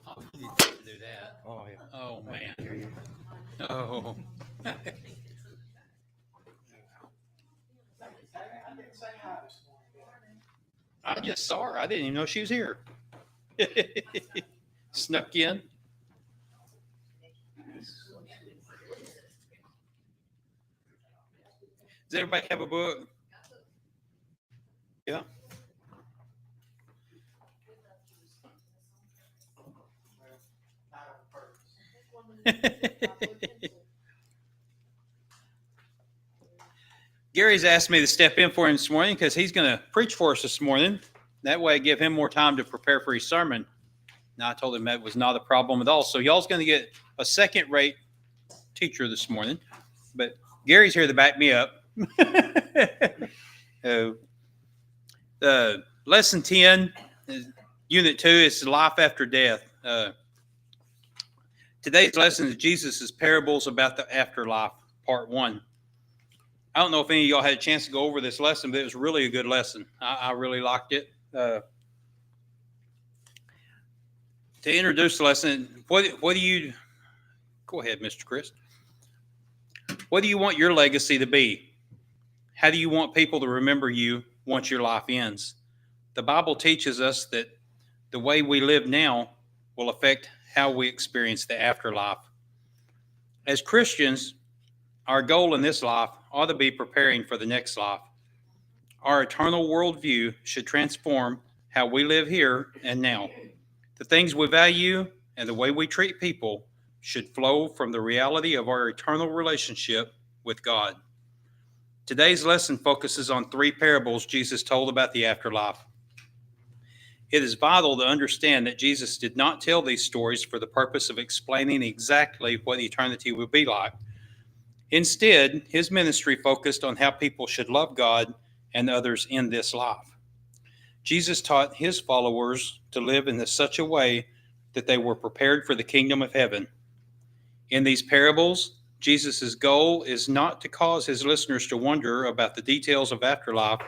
Oh, you need to do that. Oh, yeah. Oh, man. Oh. I just saw her. I didn't even know she was here. Snuck in. Does everybody have a book? Yeah. Gary's asked me to step in for him this morning because he's going to preach for us this morning. That way I give him more time to prepare for his sermon. Now, I told him that was not a problem at all. So y'all's going to get a second-rate teacher this morning. But Gary's here to back me up. Lesson 10, Unit 2, is life after death. Today's lesson is Jesus' parables about the afterlife, part 1. I don't know if any of y'all had a chance to go over this lesson, but it was really a good lesson. I really liked it. To introduce the lesson, what do you, go ahead, Mr. Chris. What do you want your legacy to be? How do you want people to remember you once your life ends? The Bible teaches us that the way we live now will affect how we experience the afterlife. As Christians, our goal in this life ought to be preparing for the next life. Our eternal worldview should transform how we live here and now. The things we value and the way we treat people should flow from the reality of our eternal relationship with God. Today's lesson focuses on 3 parables Jesus told about the afterlife. It is vital to understand that Jesus did not tell these stories for the purpose of explaining exactly what eternity would be like. Instead, his ministry focused on how people should love God and others in this life. Jesus taught his followers to live in such a way that they were prepared for the kingdom of heaven. In these parables, Jesus' goal is not to cause his listeners to wonder about the details of afterlife,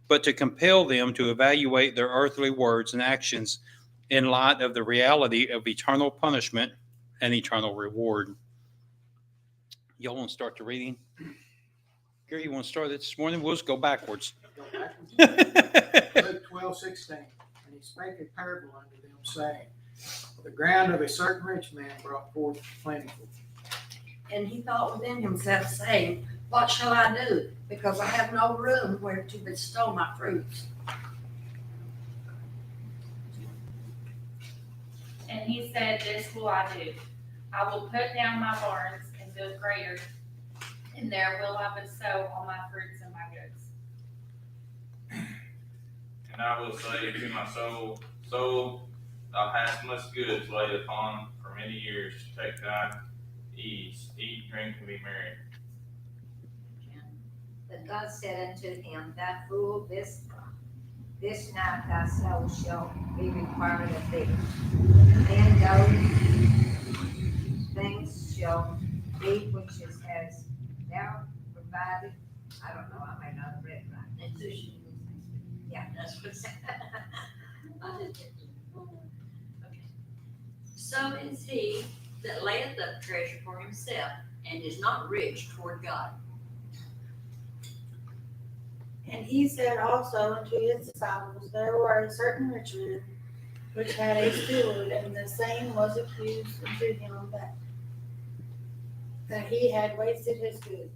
but to compel them to evaluate their earthly words and actions in light of the reality of eternal punishment and eternal reward. Y'all want to start the reading? Gary, you want to start it this morning? We'll just go backwards. Luke 12:16. And he spake a parable unto them, saying, the ground of a certain rich man brought forth plentiful. And he thought within himself, saying, what shall I do? Because I have no room where to bestow my fruits. And he said, this will I do. I will put down my barns and build greater, and there will I bestow all my fruits and my goods. And I will say to my soul, Soul, thou hast much goods laid upon for many years. Take thy ease, eat, drink, and be merry. But God said unto him, thou fool, this night thy soul shall be required of thee. Then those things shall be which is as thou provided. I don't know, I may not have read right. Yeah, that's what it said. Okay. So is he that layeth up treasure for himself, and is not rich toward God. And he said also unto his disciples, there were a certain rich man, which had a steward, and the same was accused unto him that he had wasted his goods.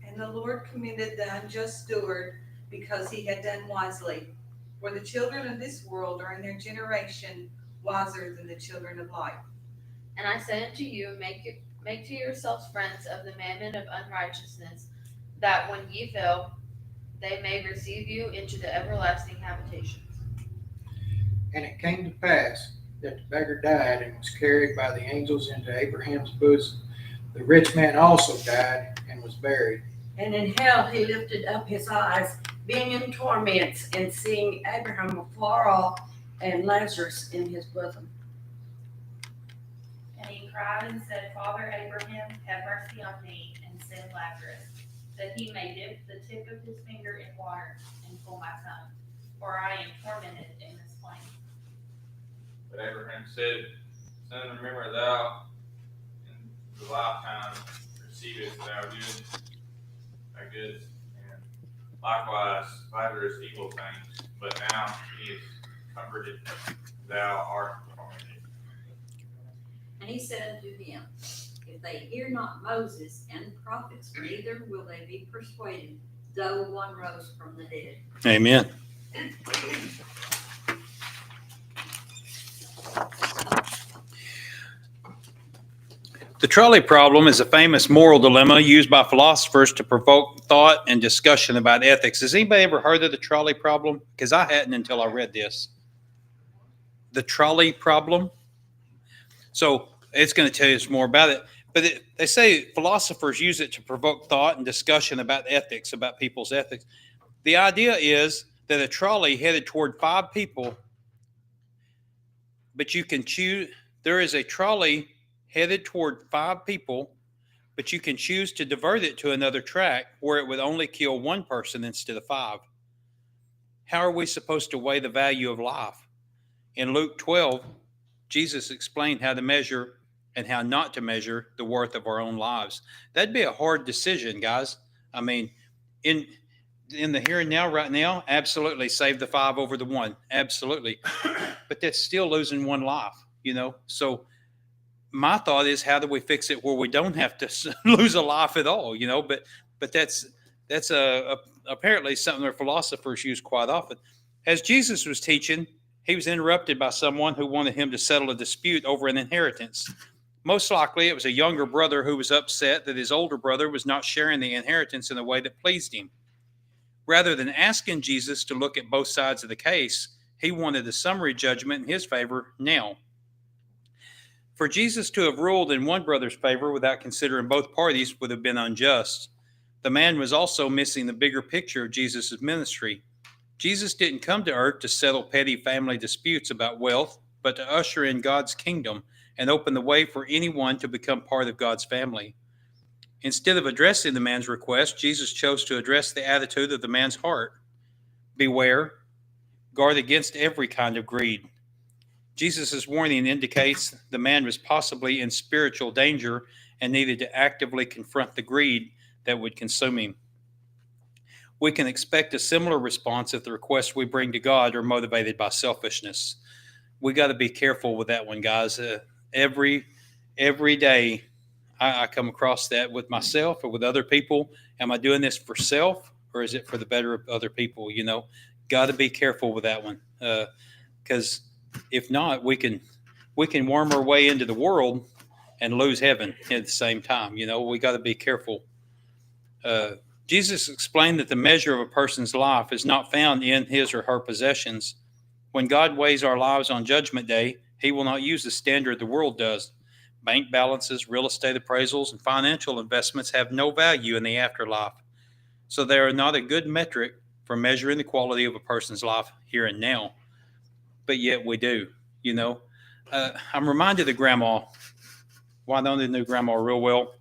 And the Lord commended the unjust steward, because he had done wisely. For the children of this world are in their generation wiser than the children of light. And I say unto you, make to yourselves friends of the mammon of unrighteousness, that when ye fail, they may receive you into the everlasting habitations. And it came to pass that the beggar died and was carried by the angels into Abraham's bosom. The rich man also died and was buried. And in hell he lifted up his eyes, being in torments, and seeing Abraham afar off, and Lazarus in his bosom. And he cried and said, Father Abraham, have mercy on me, and send Lazarus, that he may dip the tip of his finger in water and cool my tongue, for I am tormented in this flame. But Abraham said, Son, remember thou in the lifetime receivest thou goods, and likewise flatterest evil things, but now he is comforted, thou art tormented. And he said unto him, If they hear not Moses and the prophets, neither will they be persuaded, though one rose from the dead. Amen. The trolley problem is a famous moral dilemma used by philosophers to provoke thought and discussion about ethics. Has anybody ever heard of the trolley problem? Because I hadn't until I read this. The trolley problem. So it's going to tell you us more about it. But they say philosophers use it to provoke thought and discussion about ethics, about people's ethics. The idea is that a trolley headed toward 5 people, but you can choose. There is a trolley headed toward 5 people, but you can choose to divert it to another track where it would only kill 1 person instead of 5. How are we supposed to weigh the value of life? In Luke 12, Jesus explained how to measure and how not to measure the worth of our own lives. That'd be a hard decision, guys. I mean, in the here and now, right now, absolutely save the 5 over the 1. Absolutely. But that's still losing 1 life, you know? So my thought is, how do we fix it where we don't have to lose a life at all, you know? But that's apparently something that philosophers use quite often. As Jesus was teaching, he was interrupted by someone who wanted him to settle a dispute over an inheritance. Most likely, it was a younger brother who was upset that his older brother was not sharing the inheritance in a way that pleased him. Rather than asking Jesus to look at both sides of the case, he wanted a summary judgment in his favor now. For Jesus to have ruled in one brother's favor without considering both parties would have been unjust. The man was also missing the bigger picture of Jesus' ministry. Jesus didn't come to earth to settle petty family disputes about wealth, but to usher in God's kingdom and open the way for anyone to become part of God's family. Instead of addressing the man's request, Jesus chose to address the attitude of the man's heart. Beware, guard against every kind of greed. Jesus' warning indicates the man was possibly in spiritual danger and needed to actively confront the greed that would consume him. We can expect a similar response if the requests we bring to God are motivated by selfishness. We got to be careful with that one, guys. Every day I come across that with myself or with other people. Am I doing this for self, or is it for the better of other people? You know, got to be careful with that one, because if not, we can worm our way into the world and lose heaven at the same time. You know, we got to be careful. Jesus explained that the measure of a person's life is not found in his or her possessions. When God weighs our lives on Judgment Day, he will not use the standard the world does. Bank balances, real estate appraisals, and financial investments have no value in the afterlife. So they are not a good metric for measuring the quality of a person's life here and now. But yet we do, you know. I'm reminded of Grandma. Well, I know they knew Grandma real well.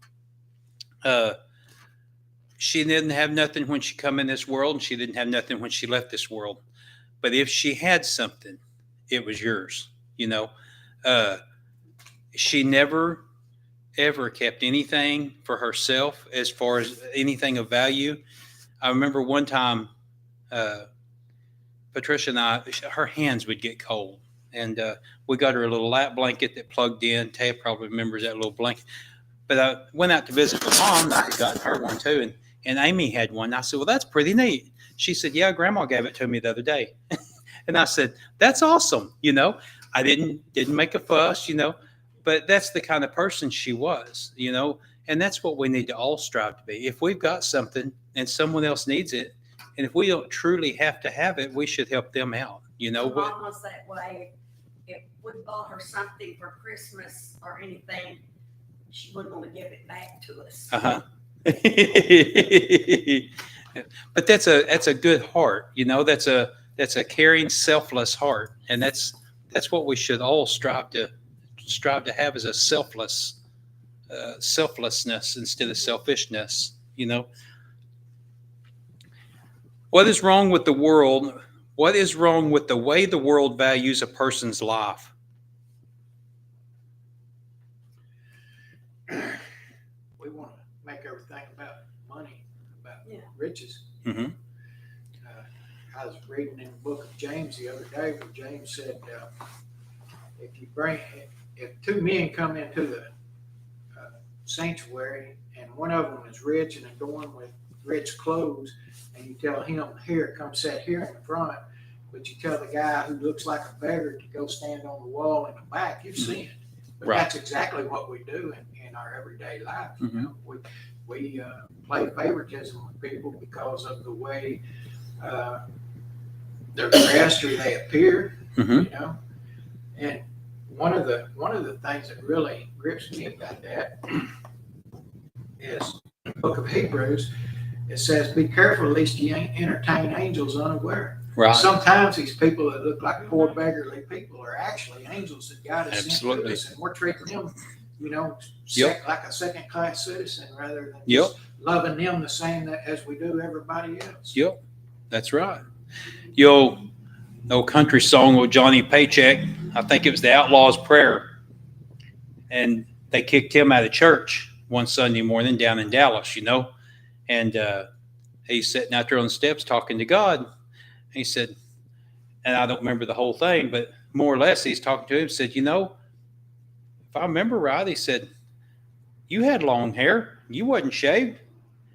She didn't have nothing when she come in this world, and she didn't have nothing when she left this world. But if she had something, it was yours, you know. She never, ever kept anything for herself as far as anything of value. I remember one time, Patricia and I, her hands would get cold. And we got her a little lap blanket that plugged in. Tab probably remembers that little blanket. But I went out to visit my mom. I had gotten her one too. And Amy had one. I said, well, that's pretty neat. She said, yeah, Grandma gave it to me the other day. And I said, that's awesome. You know, I didn't make a fuss, you know, but that's the kind of person she was, you know, and that's what we need to all strive to be. If we've got something and someone else needs it, and if we don't truly have to have it, we should help them out, you know. My mom was that way. If we bought her something for Christmas or anything, she wouldn't want to give it back to us. Uh-huh. But that's a good heart, you know. That's a caring, selfless heart, and that's what we should all strive to have, as a selflessness instead of selfishness, you know. What is wrong with the world? What is wrong with the way the world values a person's life? We want to make everything about money, about Yeah. riches. Mhm. I was reading in the book of James the other day where James said, if two men come into the sanctuary and one of them is rich and adorned with rich clothes, and you tell him, here, come sit here in the front, but you tell the guy who looks like a beggar to go stand on the wall in the back, you've sinned. But Right. that's exactly what we do in our everyday life. You know, we play favoritism with people because of the way they're dressed or they appear. Mhm. You know, and one of the things that really grips me about that is in the book of Hebrews. It says, "Be careful lest you ain't entertain angels unaware." Right. Sometimes these people that look like poor beggarly people are actually angels that God has sent Absolutely. to us, and we're treating them, you know, Yep. like a second-class citizen rather than Yep. just loving them the same as we do everybody else. Yep. That's right. Yo, old country song with Johnny Paycheck. I think it was the Outlaw's Prayer. And they kicked him out of church one Sunday morning down in Dallas, you know. And he's sitting out there on the steps talking to God. He said, and I don't remember the whole thing, but more or less he's talking to him, said, you know, if I remember right, he said, you had long hair. You wasn't shaved.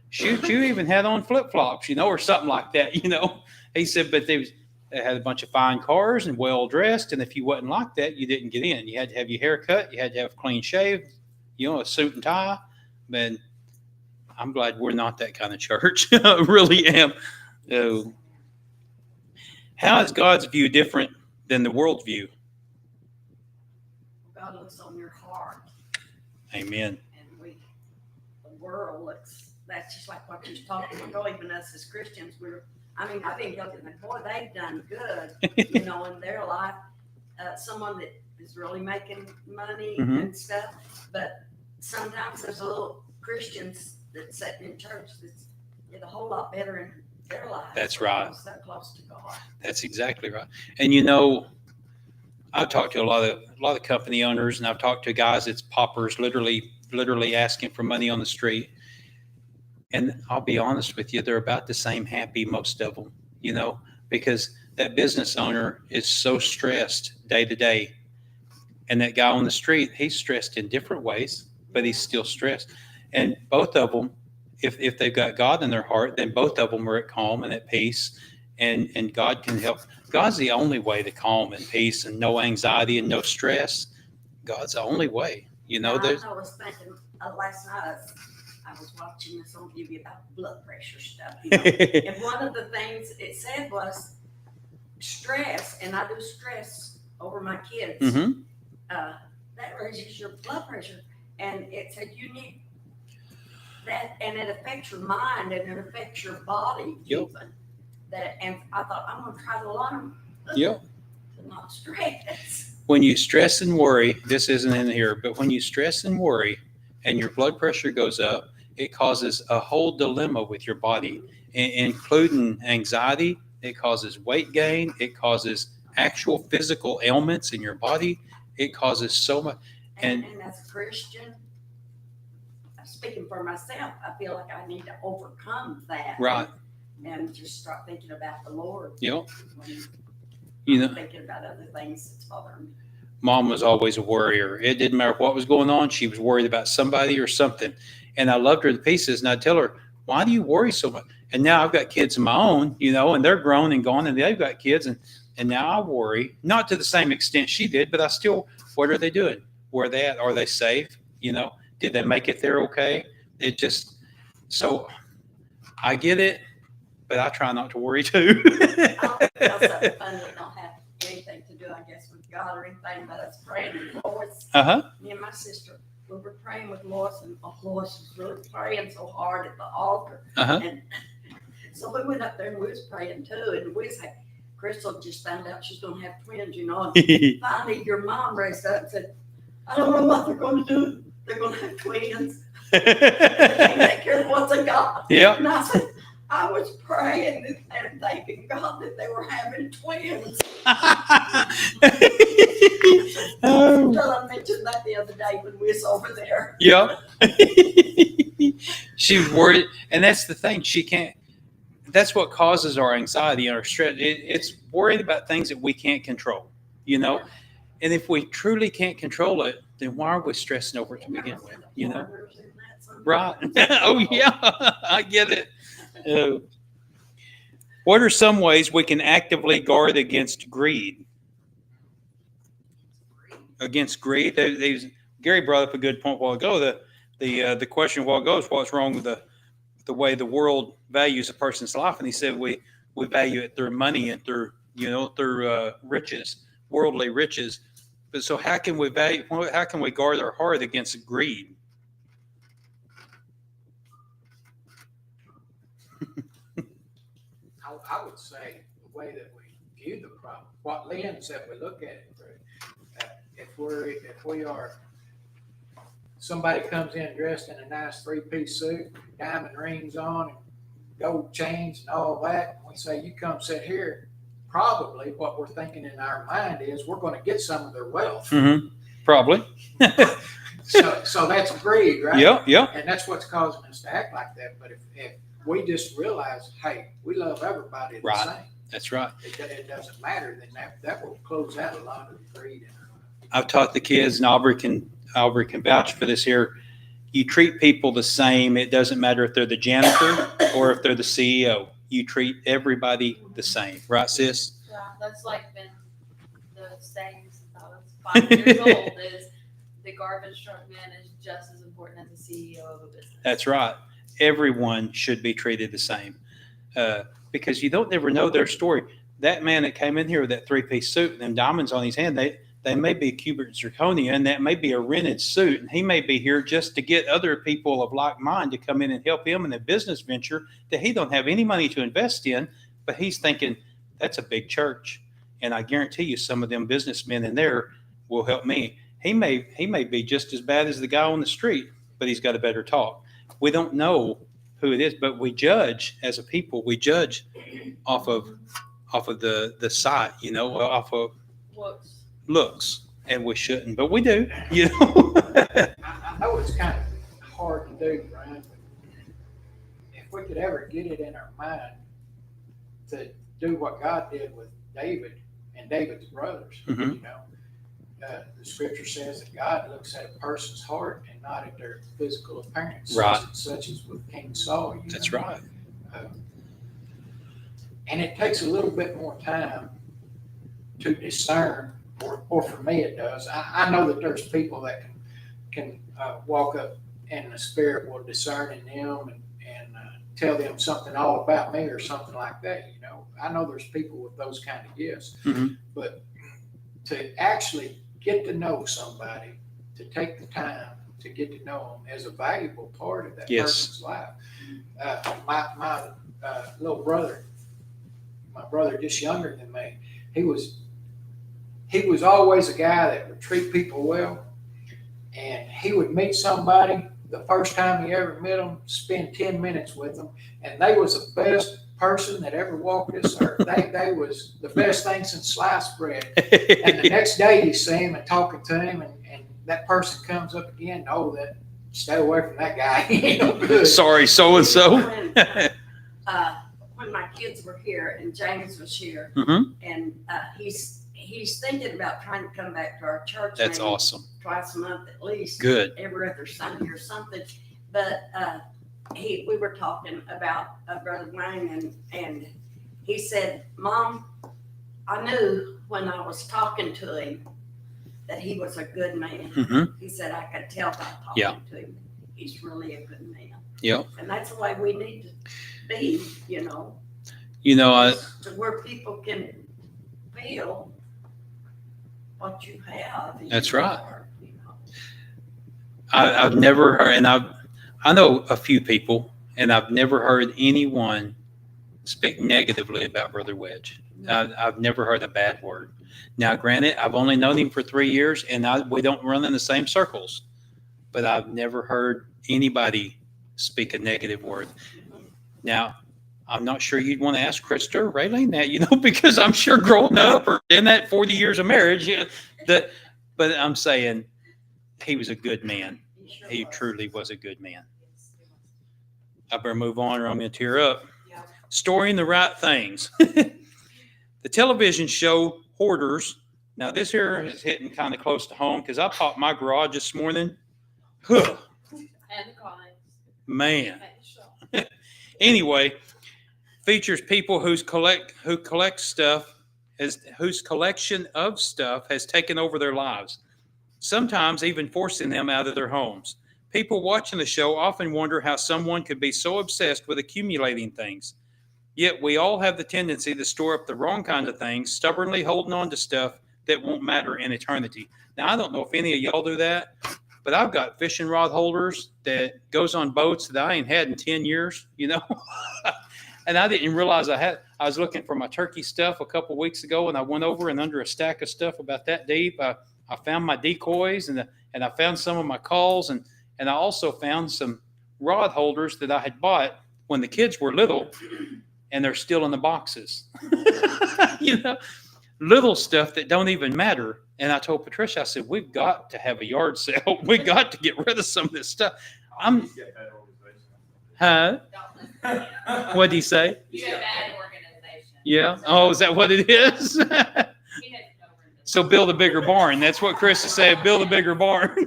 Shoot, you even had on flip-flops, you know, or something like that, you know. He said, but they had a bunch of fine cars and well-dressed, and if you wasn't like that, you didn't get in. You had to have your hair cut. You had to have a clean shave, you know, a suit and tie. But I'm glad we're not that kind of church. I really am. So, how is God's view different than the world's view? God looks on your heart, Amen. and the world looks, that's just like what you're talking about, even us as Christians, I think looking at, boy, they've done good, you know, in their life. Someone that is really making money Mhm. and stuff, but sometimes there's little Christians that sit in church that's get a whole lot better in their life. That's right. Because they're close to God. That's exactly right. And you know, I've talked to a lot of company owners, and I've talked to guys that's paupers, literally asking for money on the street. And I'll be honest with you, they're about the same happy, most of them, you know, because that business owner is so stressed day to day. And that guy on the street, he's stressed in different ways, but he's still stressed. And both of them, if they've got God in their heart, then both of them are at calm and at peace. And God can help. God's the only way to calm and peace and no anxiety and no stress. God's the only way. You know, there's I was thinking last night, I was watching this on TV about blood pressure stuff, you know? And one of the things it said was stress, and I do stress over my kids. Mhm. That raises your blood pressure, and it said you need that, and it affects your mind and it affects your body Yep. even. That, and I thought I'm gonna try to learn Yep. to not stress. When you stress and worry, this isn't in here, but when you stress and worry and your blood pressure goes up, it causes a whole dilemma with your body, including anxiety. It causes weight gain. It causes actual physical ailments in your body. It causes so much. And as a Christian, speaking for myself, I feel like I need to overcome that. Right. And just start thinking about the Lord. Yep. When You know, I'm thinking about other things that's bothering me. Mom was always a worrier. It didn't matter what was going on. She was worried about somebody or something. And I loved her to pieces. And I'd tell her, why do you worry so much? And now I've got kids of my own, you know, and they're grown and gone and they've got kids. And now I worry, not to the same extent she did, but I still, what are they doing? Where are they at? Are they safe? You know, did they make it there okay? It just, so I get it, but I try not to worry too. I don't think that's so fun that don't have anything to do, I guess, with God or anything, but us praying with Lois. Uh-huh. Me and my sister, we were praying with Lois, and Lois was really praying so hard at the altar. Uh-huh. And so we went up there and we was praying too, and we said, Crystal just found out she's gonna have twins, you know, and finally your mom raised up and said, I don't know what they're gonna do. They're gonna have twins. They can't take care of what's in God. Yeah. And I said, I was praying and thanking God that they were having twins. Oh, Until I mentioned that the other day when we was over there. yeah. She was worried, and that's the thing. She can't. That's what causes our anxiety and our stress. It's worried about things that we can't control. You know, and if we truly can't control it, then why are we stressing over it to begin with? You know, right? Oh yeah, I get it. Uh, what are some ways we can actively guard against greed? Against greed, Gary brought up a good point a while ago. The question a while ago is what's wrong with the way the world values a person's life, and he said we value it through money and through riches, worldly riches. But so how can we guard our heart against greed? I would say the way that we view the problem, what Lynn said, we look at it through. If we are, somebody comes in dressed in a nice three-piece suit, diamond rings on, and gold chains and all that, and we say, you come sit here, probably what we're thinking in our mind is we're going to get some of their wealth. Mm-hmm. Probably. So that's greed, right? Yeah, yeah. And that's what's causing us to act like that. But if we just realize, hey, we love everybody the Right. same. That's right. It doesn't matter, then that will close out a lot of the greed in our life. I've taught the kids, and Aubrey can vouch for this here. You treat people the same. It doesn't matter if they're the janitor or if they're the CEO. You treat everybody the same, right, sis? Yeah, that's like been the saying since I was 5 years old is the garbage truck man is just as important as the CEO of a business. That's right. Everyone should be treated the same because you don't never know their story. That man that came in here with that three-piece suit and them diamonds on his hand, they may be cubic zirconia, and that may be a rented suit, and he may be here just to get other people of like mind to come in and help him in a business venture that he don't have any money to invest in, but he's thinking that's a big church, and I guarantee you some of them businessmen in there will help me. He may be just as bad as the guy on the street, but he's got a better talk. We don't know who it is, but we judge as a people. We judge off of the sight, off of looks, and we shouldn't, but we do, I know it's kind of hard to do, Brian, but if we could ever get it in our mind to do what God did with David and David's brothers, Mhm. The scripture says that God looks at a person's heart and not at their physical appearance, Right. such as with King Saul. That's right. And it takes a little bit more time to discern, or for me it does. I know that there's people that can walk up and the Spirit will discern in them and tell them something all about me or something like that. I know there's people with those kind of gifts, Mhm. but to actually get to know somebody, to take the time to get to know them is a valuable part of that Yes. person's life. My little brother, my brother just younger than me, he was always a guy that would treat people well, and he would meet somebody the first time he ever met them, spend 10 minutes with them, and they was the best person that ever walked this earth. They was the best thing since sliced bread. And the next day you see him and talking to him, and that person comes up again. Oh, stay away from that guy. He ain't no good. Sorry, so and so. When my kids were here and James was here, Mhm. and he's thinking about trying to come back to our church. That's maybe awesome. twice a month at least. Good. Every other Sunday or something. But we were talking about Brother Wayne, and he said, Mom, I knew when I was talking to him that he was a good man. Mhm. He said, I could tell by talking Yeah. to him. He's really a good man. Yeah. And that's the way we need to be, I to where people can feel what you have. in That's your right. heart, I've never heard, and I know a few people, and I've never heard anyone speak negatively about Brother Wedge. I've never heard a bad word. Now, granted, I've only known him for 3 years, and we don't run in the same circles, but I've never heard anybody speak a negative word. Now, I'm not sure you'd want to ask Krista or Raylene that, because I'm sure growing up or in that 40 years of marriage, but I'm saying he was a good man. He truly was a good man. I better move on or I'm going to tear up. Yeah. Storing the right things. The television show Hoarders. Now, this here is hitting kind of close to home because I popped my garage this morning. Huh, And the comics. man. Okay, sure. Anyway, features people who collect stuff, whose collection of stuff has taken over their lives, sometimes even forcing them out of their homes. People watching the show often wonder how someone could be so obsessed with accumulating things. Yet we all have the tendency to store up the wrong kind of things, stubbornly holding on to stuff that won't matter in eternity. Now, I don't know if any of y'all do that, but I've got fishing rod holders that goes on boats that I ain't had in 10 years, And I didn't realize I was looking for my turkey stuff a couple weeks ago, and I went over and under a stack of stuff about that deep, I found my decoys and I found some of my calls, and I also found some rod holders that I had bought when the kids were little, and they're still in the boxes. Little stuff that don't even matter. And I told Patricia, I said, we've got to have a yard sale. We got to get rid of some of this stuff. Huh? What did he say? You have bad organization. Yeah. Oh, is that what it is? So build a bigger barn. That's what Chris is saying. Build a bigger barn.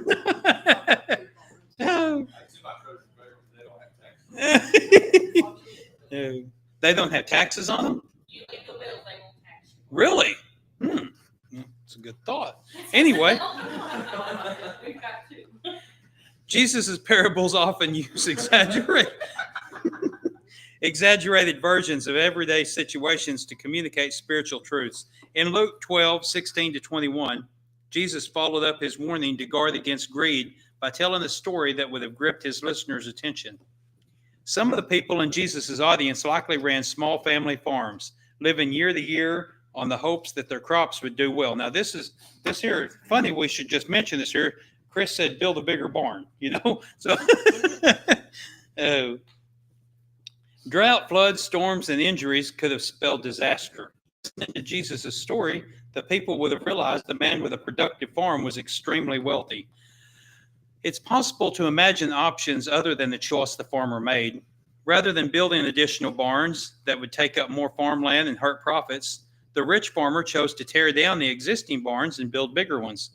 They don't have taxes on them? You get the bills, they won't tax you. Really? It's a good thought. Anyway, We've got to. Jesus' parables often use exaggerated versions of everyday situations to communicate spiritual truths. In Luke 12:16-21, Jesus followed up his warning to guard against greed by telling a story that would have gripped his listeners' attention. Some of the people in Jesus' audience likely ran small family farms, living year to year on the hopes that their crops would do well. Now, this here, funny, we should just mention this here. Chris said, build a bigger barn, So, drought, floods, storms, and injuries could have spelled disaster. Listening to Jesus' story, the people would have realized the man with a productive farm was extremely wealthy. It's possible to imagine options other than the choice the farmer made. Rather than building additional barns that would take up more farmland and hurt profits, the rich farmer chose to tear down the existing barns and build bigger ones.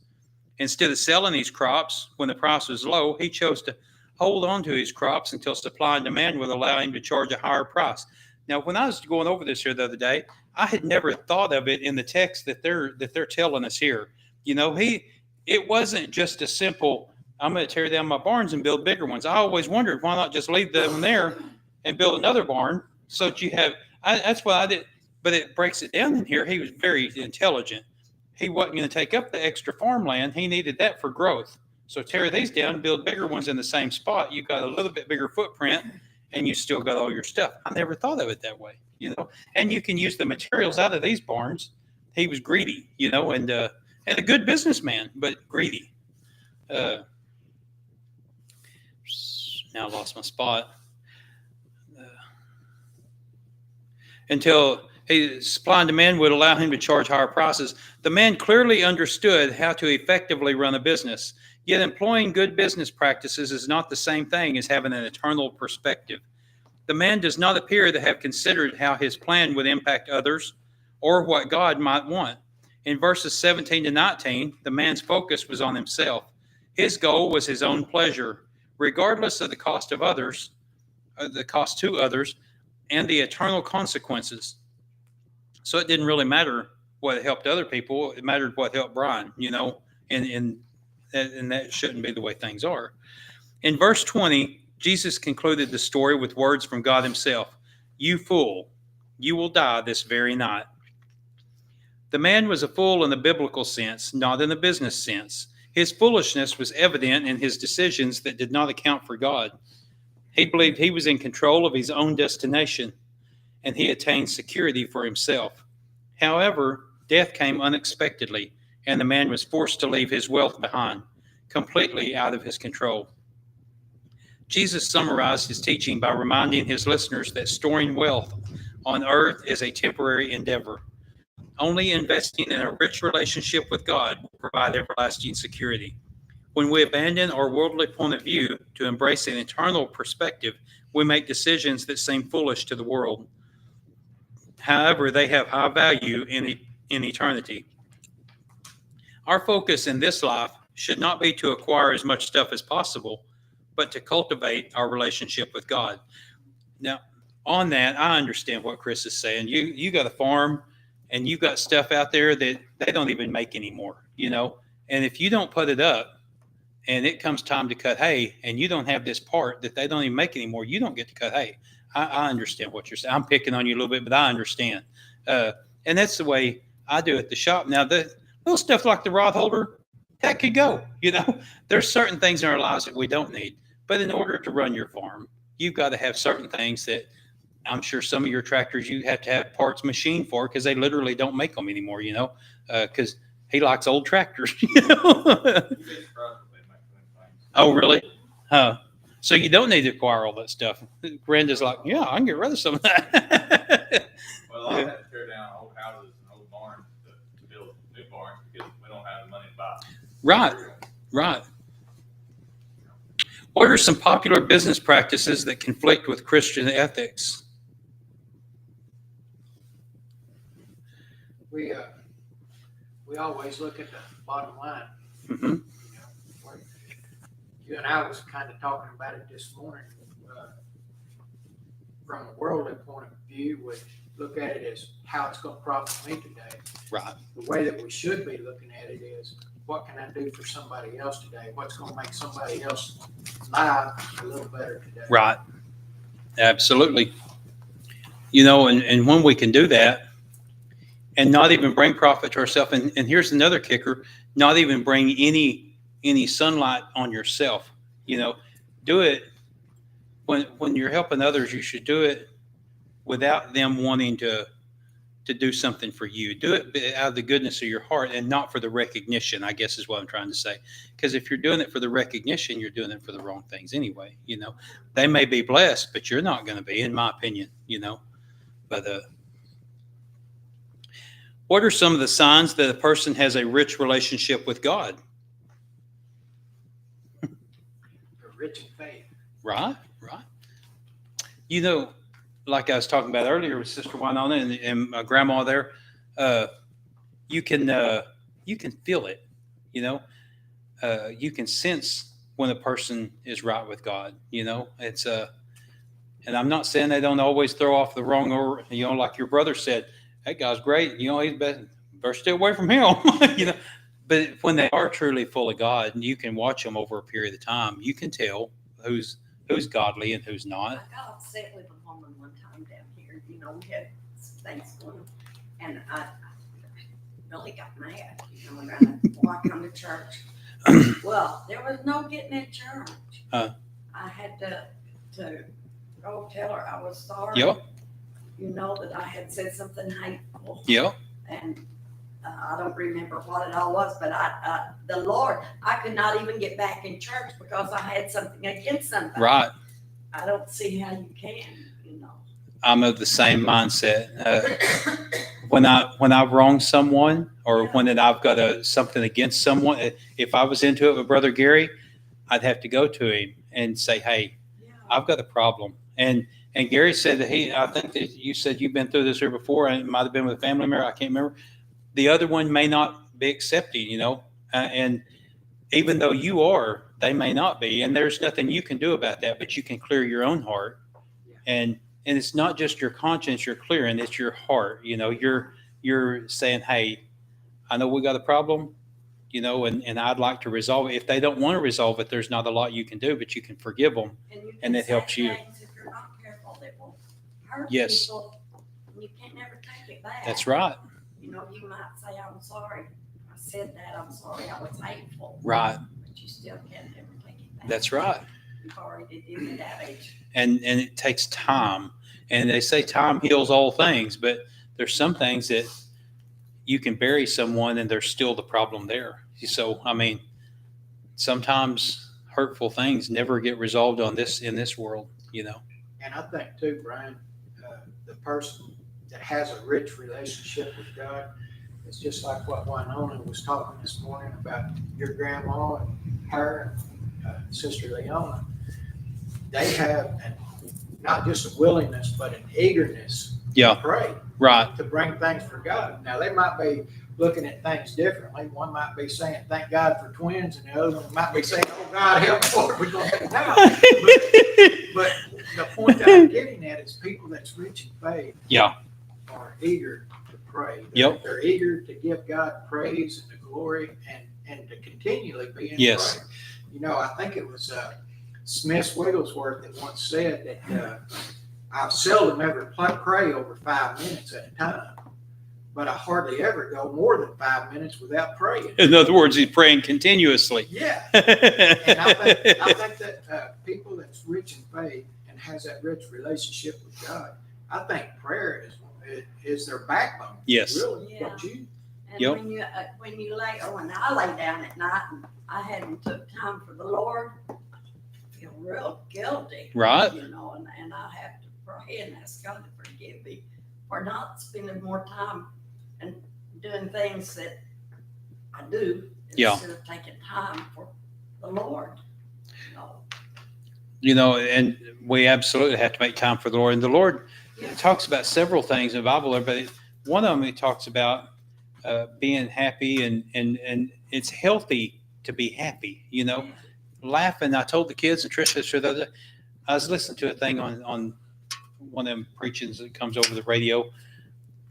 Instead of selling these crops when the price was low, he chose to hold on to his crops until supply and demand would allow him to charge a higher price. Now, when I was going over this here the other day, I had never thought of it in the text that they're telling us here. It wasn't just a simple, I'm going to tear down my barns and build bigger ones. I always wondered, why not just leave them there and build another barn so that you have, that's what I did. But it breaks it down in here. He was very intelligent. He wasn't going to take up the extra farmland. He needed that for growth. So tear these down, build bigger ones in the same spot. You've got a little bit bigger footprint, and you still got all your stuff. I never thought of it that way, And you can use the materials out of these barns. He was greedy, and a good businessman, but greedy. Now I lost my spot. Until supply and demand would allow him to charge higher prices. The man clearly understood how to effectively run a business. Yet employing good business practices is not the same thing as having an eternal perspective. The man does not appear to have considered how his plan would impact others or what God might want. In verses 17-19, the man's focus was on himself. His goal was his own pleasure, regardless of the cost to others, and the eternal consequences. So it didn't really matter what helped other people. It mattered what helped Brian, and that shouldn't be the way things are. In verse 20, Jesus concluded the story with words from God himself. You fool, you will die this very night. The man was a fool in the biblical sense, not in the business sense. His foolishness was evident in his decisions that did not account for God. He believed he was in control of his own destination, and he attained security for himself. However, death came unexpectedly, and the man was forced to leave his wealth behind, completely out of his control. Jesus summarized his teaching by reminding his listeners that storing wealth on earth is a temporary endeavor. Only investing in a rich relationship with God will provide everlasting security. When we abandon our worldly point of view to embrace an eternal perspective, we make decisions that seem foolish to the world. However, they have high value in eternity. Our focus in this life should not be to acquire as much stuff as possible, but to cultivate our relationship with God. Now, on that, I understand what Chris is saying. You got a farm and you got stuff out there that they don't even make anymore, you know? And if you don't put it up and it comes time to cut hay and you don't have this part that they don't even make anymore, you don't get to cut hay. I understand what you're saying. I'm picking on you a little bit, but I understand. And that's the way I do at the shop. Now, the little stuff like the rod holder, that could go, you know? There's certain things in our lives that we don't need. But in order to run your farm, you've got to have certain things that I'm sure some of your tractors you have to have parts machined for because they literally don't make them anymore, you know, because he likes old tractors, you know. Oh, really? So you don't need to acquire all that stuff. Brenda's like, yeah, I can get rid of some of that. Well, I had to tear down old houses and old barns to build new barns because we don't have the money to buy. Right, right. What are some popular business practices that conflict with Christian ethics? We always look at the bottom line. Mm-hmm. You and I was kind of talking about it this morning. From a worldly point of view, we look at it as how it's going to profit me today. Right. The way that we should be looking at it is, what can I do for somebody else today? What's going to make somebody else's life a little better today? Right. Absolutely. You know, and when we can do that and not even bring profit to ourselves, and here's another kicker, not even bring any sunlight on yourself, you know, do it when you're helping others, you should do it without them wanting to do something for you. Do it out of the goodness of your heart and not for the recognition, I guess is what I'm trying to say. Because if you're doing it for the recognition, you're doing it for the wrong things anyway. You know, they may be blessed, but you're not going to be, in my opinion, you know. But what are some of the signs that a person has a rich relationship with God? They're rich in faith. Right, right. You know, like I was talking about earlier with Sister Winona and my grandma there, you can feel it, you know. You can sense when a person is right with God, you know. It's and I'm not saying they don't always throw off the wrong, or you know, like your brother said, that guy's great, you know, he's better stay away from him, you know. But when they are truly full of God, and you can watch them over a period of time, you can tell who's godly and who's not. I got upset with a woman one time down here, you know, we had things going on, and I really got mad, you know, and I come to church. Well, there was no getting in church. I had to go tell her I was sorry. Yep. You know, that I had said something hateful. Yep. And I don't remember what it all was, but the Lord, I could not even get back in church because I had something against somebody. Right. I don't see how you can, you know. I'm of the same mindset. When I wrong someone, or when I've got something against someone, if I was into it with Brother Gary, I'd have to go to him and say, "Hey, Yeah. I've got a problem." And Gary said that I think that you said you've been through this here before, and it might have been with a family member. I can't remember. The other one may not be accepting, you know, and even though you are, they may not be, and there's nothing you can do about that. But you can clear your own heart, and it's not just your conscience you're clearing; it's your heart. You know, you're saying, "Hey, I know we got a problem, you know, and I'd like to resolve it." If they don't want to resolve it, there's not a lot you can do, but you can forgive them, you and can it helps say you. things if you're not careful that will hurt Yes. people. You can't never take it back. That's right. You know, you might say, "I'm sorry. I said that. I'm sorry. I was hateful." Right. But you still can't ever take it back. That's right. You've already did the damage. And it takes time. And they say time heals all things, but there's some things that you can bury someone and there's still the problem there. So, I mean, sometimes hurtful things never get resolved in this world, you know. And I think too, Brian, the person that has a rich relationship with God, it's just like what Winona was talking this morning about your grandma and her, Sister Leona. They have not just a willingness, but an eagerness Yeah. to pray, Right. to bring things for God. Now, they might be looking at things differently. One might be saying, thank God for twins, and the other one might be saying, oh, God, help me, Lord, we're going to have it now. But the point that I'm getting at is people that's rich in faith Yeah. are eager to pray. Yep. They're eager to give God praise and the glory and to continually be in Yes. prayer. You know, I think it was Smith Wigglesworth that once said that I've seldom ever pray over 5 minutes at a time, but I hardly ever go more than 5 minutes without praying. In other words, he's praying continuously. Yeah. And I think that people that's rich in faith and has that rich relationship with God, I think prayer is their backbone. Yes. Really, Yeah. don't you? And Yep. when you lay, or when I lay down at night and I hadn't took time for the Lord, I feel real guilty. Right. You know, and I have to pray and ask God to forgive me for not spending more time and doing things that I do Yeah. instead of taking time for the Lord. You know. You know, and we absolutely have to make time for the Lord. And the Lord Yeah. talks about several things in the Bible, but one of them he talks about being happy, and it's healthy to be happy, you know, laughing. I told the kids and Tricia the other day, I was listening to a thing on one of them preachings that comes over the radio,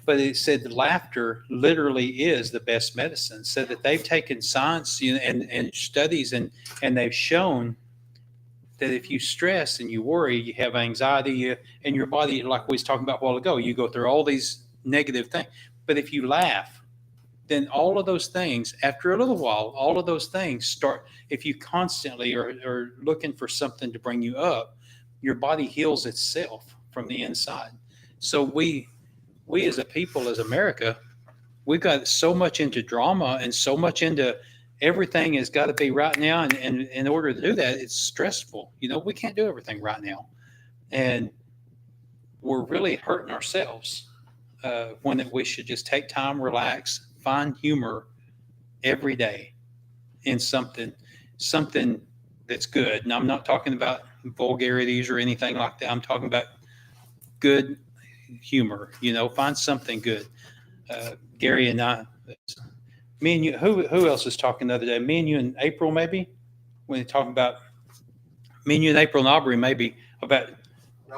but it said that laughter literally is the best medicine. Said that they've taken science, you know, and studies, and they've shown that if you stress and you worry, you have anxiety, and your body, like we was talking about a while ago, you go through all these negative things. But if you laugh, then all of those things, after a little while, all of those things start. If you constantly are looking for something to bring you up, your body heals itself from the inside. So we as a people, as America, we've got so much into drama and so much into everything has got to be right now. And in order to do that, it's stressful. You know, we can't do everything right now. And we're really hurting ourselves when we should just take time, relax, find humor every day in something that's good. And I'm not talking about vulgarities or anything like that. I'm talking about good humor. You know, find something good. Gary and I, me and you, who else was talking the other day? Me and you and April, maybe, when they talking about me and you and April and Aubrey, maybe about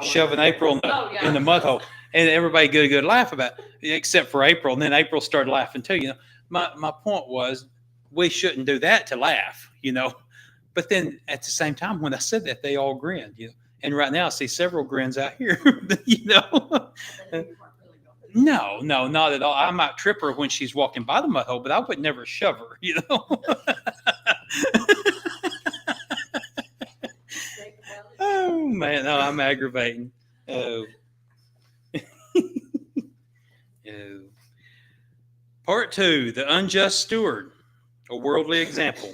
shoving April in the mud hole, and everybody get a good laugh about it, except for April. And then April started laughing too. You know, my point was we shouldn't do that to laugh, you know. But then at the same time, when I said that, they all grinned, you know. And right now I see several grins out here, you know. No, not at all. I might trip her when she's walking by the mud hole, but I would never shove her, you know. Oh man, no, I'm aggravating. Oh. Oh. Part 2, the unjust steward, a worldly example.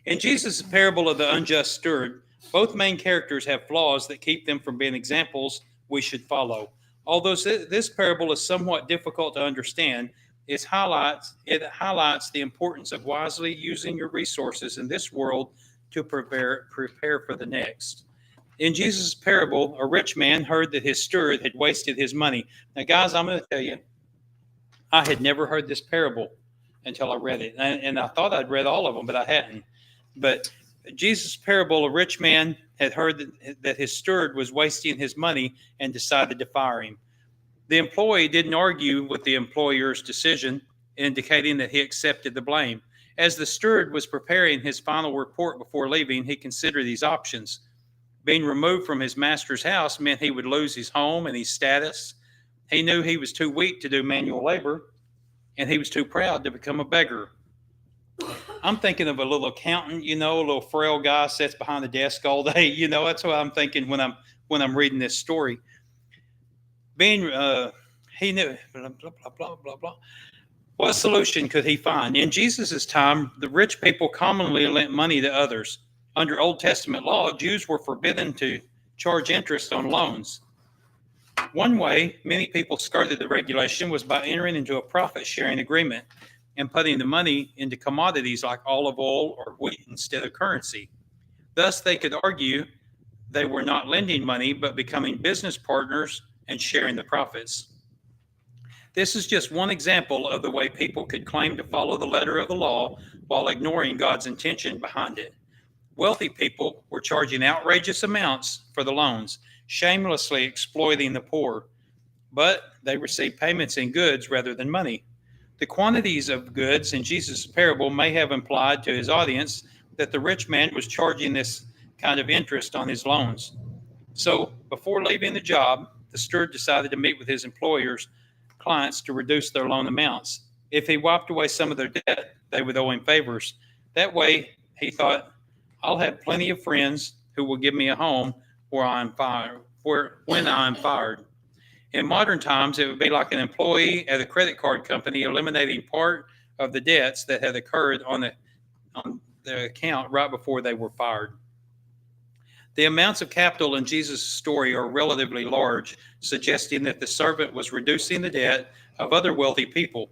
In Jesus' parable of the unjust steward, both main characters have flaws that keep them from being examples we should follow. Although this parable is somewhat difficult to understand, it highlights the importance of wisely using your resources in this world to prepare for the next. In Jesus' parable, a rich man heard that his steward had wasted his money. Now, guys, I'm going to tell you, I had never heard this parable until I read it. And I thought I'd read all of them, but I hadn't. But Jesus' parable, a rich man had heard that his steward was wasting his money and decided to fire him. The employee didn't argue with the employer's decision, indicating that he accepted the blame. As the steward was preparing his final report before leaving, he considered these options. Being removed from his master's house meant he would lose his home and his status. He knew he was too weak to do manual labor, and he was too proud to become a beggar. I'm thinking of a little accountant, you know, a little frail guy sits behind the desk all day. You know, that's what I'm thinking when I'm reading this story. He knew blah blah blah blah blah. What solution could he find? In Jesus' time, the rich people commonly lent money to others. Under Old Testament law, Jews were forbidden to charge interest on loans. One way many people skirted the regulation was by entering into a profit-sharing agreement and putting the money into commodities like olive oil or wheat instead of currency. Thus, they could argue they were not lending money, but becoming business partners and sharing the profits. This is just one example of the way people could claim to follow the letter of the law while ignoring God's intention behind it. Wealthy people were charging outrageous amounts for the loans, shamelessly exploiting the poor, but they received payments in goods rather than money. The quantities of goods in Jesus' parable may have implied to his audience that the rich man was charging this kind of interest on his loans. So, before leaving the job, the steward decided to meet with his employer's clients to reduce their loan amounts. If he wiped away some of their debt, they would owe him favors. That way, he thought, I'll have plenty of friends who will give me a home when I'm fired. In modern times, it would be like an employee at a credit card company eliminating part of the debts that had occurred on the account right before they were fired. The amounts of capital in Jesus' story are relatively large, suggesting that the servant was reducing the debt of other wealthy people.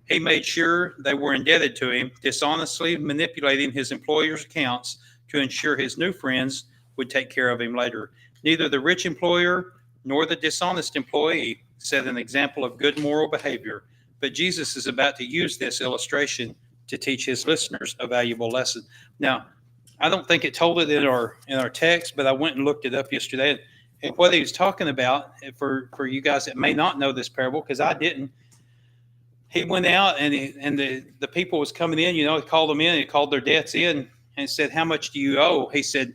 He made sure they were indebted to him, dishonestly manipulating his employer's accounts to ensure his new friends would take care of him later. Neither the rich employer nor the dishonest employee set an example of good moral behavior, but Jesus is about to use this illustration to teach his listeners a valuable lesson. Now, I don't think it told it in our text, but I went and looked it up yesterday. And what he was talking about, for you guys that may not know this parable, because I didn't, he went out and the people was coming in, he called them in, he called their debts in and said, how much do you owe? He said,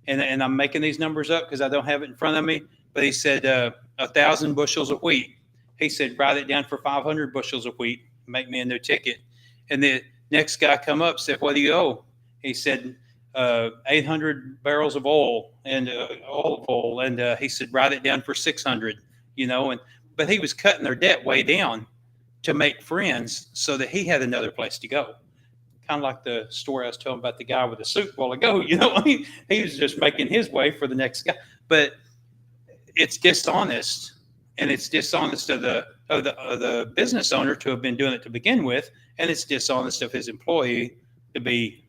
and I'm making these numbers up because I don't have it in front of me, but he said 1,000 bushels of wheat. He said, write it down for 500 bushels of wheat, make me a new ticket. And the next guy come up, said, what do you owe? He said, 800 barrels of oil and olive oil. And he said, write it down for 600, but he was cutting their debt way down to make friends so that he had another place to go. Kind of like the story I was telling about the guy with the suit a while ago, he was just making his way for the next guy. But it's dishonest, and it's dishonest of the business owner to have been doing it to begin with, and it's dishonest of his employee to be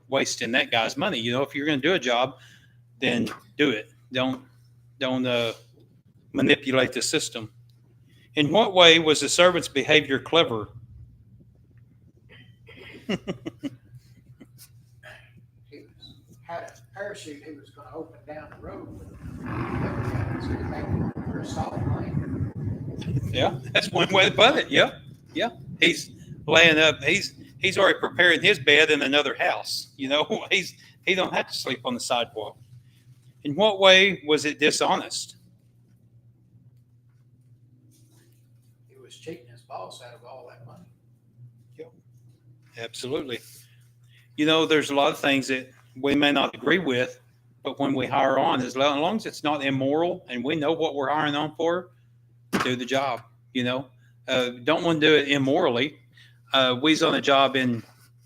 wasting that guy's money. If you're going to do a job, then do it. Don't manipulate the system. In what way was the servant's behavior clever? He had a parachute he was going to open down the road with him. So he made it for a soft landing. Yeah, that's one way to put it. Yeah. He's laying up. He's already preparing his bed in another house. He don't have to sleep on the sidewalk. In what way was it dishonest? He was cheating his boss out of all that money. Absolutely. There's a lot of things that we may not agree with, but when we hire on, as long as it's not immoral and we know what we're hiring on for, do the job. Don't want to do it immorally. We was on a job in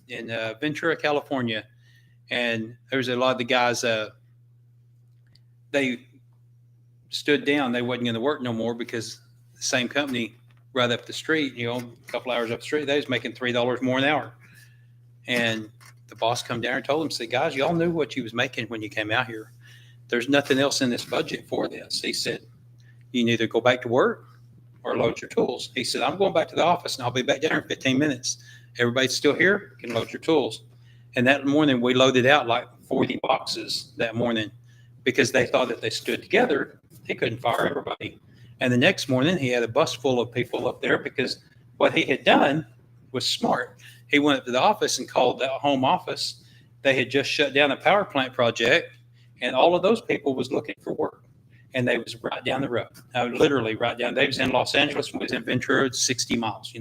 Ventura, California, and there's a lot of the guys. They stood down. They wasn't going to work no more because the same company right up the street, a couple hours up the street, they was making $3 more an hour. And the boss come down and told them, said, guys, y'all knew what you was making when you came out here. There's nothing else in this budget for this. He said, you can either go back to work or load your tools. He said, I'm going back to the office and I'll be back down in 15 minutes. Everybody's still here, can load your tools. And that morning we loaded out like 40 boxes that morning because they thought that they stood together, they couldn't fire everybody. And the next morning he had a bus full of people up there because what he had done was smart. He went up to the office and called the home office. They had just shut down a power plant project and all of those people was looking for work. And they was right down the road, literally right down. They was in Los Angeles, we was in Ventura, 60 miles,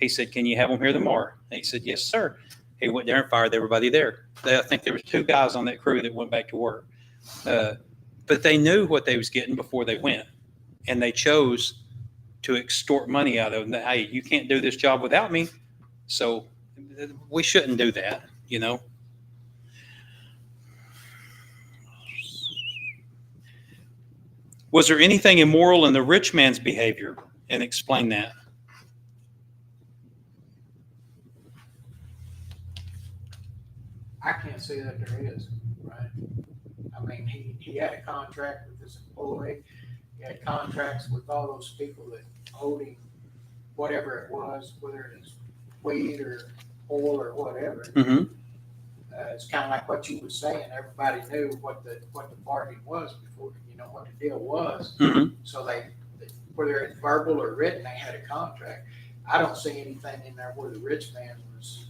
He said, can you have them here tomorrow? And he said, yes, sir. He went there and fired everybody there. I think there was 2 guys on that crew that went back to work. But they knew what they was getting before they went. And they chose to extort money out of them. Hey, you can't do this job without me. So we shouldn't do that, Was there anything immoral in the rich man's behavior? And explain that. I can't say that there is, right? I mean, he had a contract with his employee. He had contracts with all those people that owed him whatever it was, whether it was weed or oil or whatever. Mm-hmm. It's kind of like what you were saying. Everybody knew what the bargain was before, what the deal was. Mm-hmm. So whether it's verbal or written, they had a contract. I don't see anything in there where the rich man was.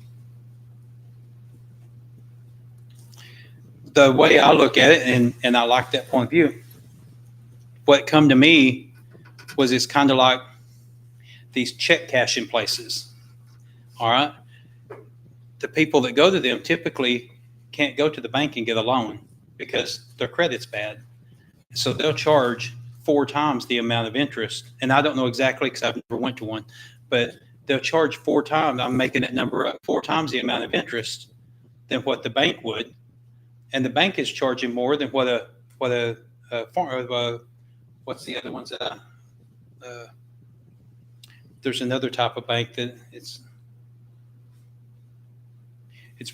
The way I look at it, and I like that point of view, what come to me was it's kind of like these check cashing places. All right. The people that go to them typically can't go to the bank and get a loan because their credit's bad. So they'll charge 4 times the amount of interest. And I don't know exactly because I've never went to one, but they'll charge 4 times. I'm making that number up, 4 times the amount of interest than what the bank would. And the bank is charging more than what a what's the other ones that there's another type of bank that it's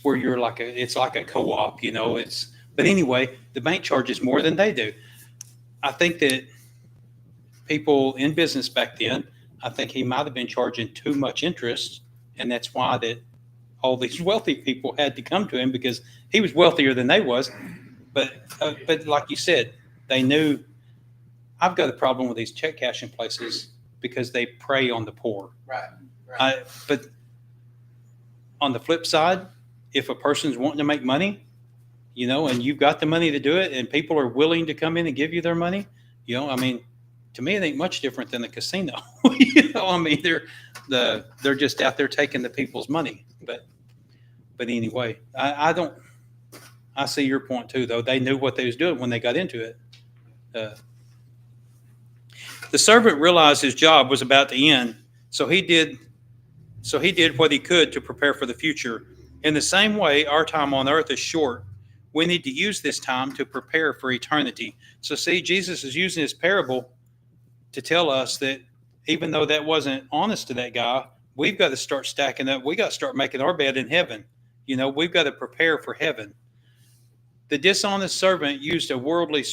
where you're it's like a co-op, but anyway, the bank charges more than they do. I think that people in business back then, I think he might have been charging too much interest, and that's why that all these wealthy people had to come to him because he was wealthier than they was. But like you said, they knew. I've got a problem with these check cashing places because they prey on the poor. Right. But on the flip side, if a person's wanting to make money, and you've got the money to do it, and people are willing to come in and give you their money, I mean, to me, it ain't much different than the casino. I mean, they're just out there taking the people's money. But anyway, I see your point too, though. They knew what they was doing when they got into it. The servant realized his job was about to end, so he did what he could to prepare for the future. In the same way, our time on earth is short. We need to use this time to prepare for eternity. So see, Jesus is using this parable to tell us that even though that wasn't honest to that guy, we've got to start stacking up. We got to start making our bed in heaven. We've got to prepare for heaven. The dishonest servant used a worldly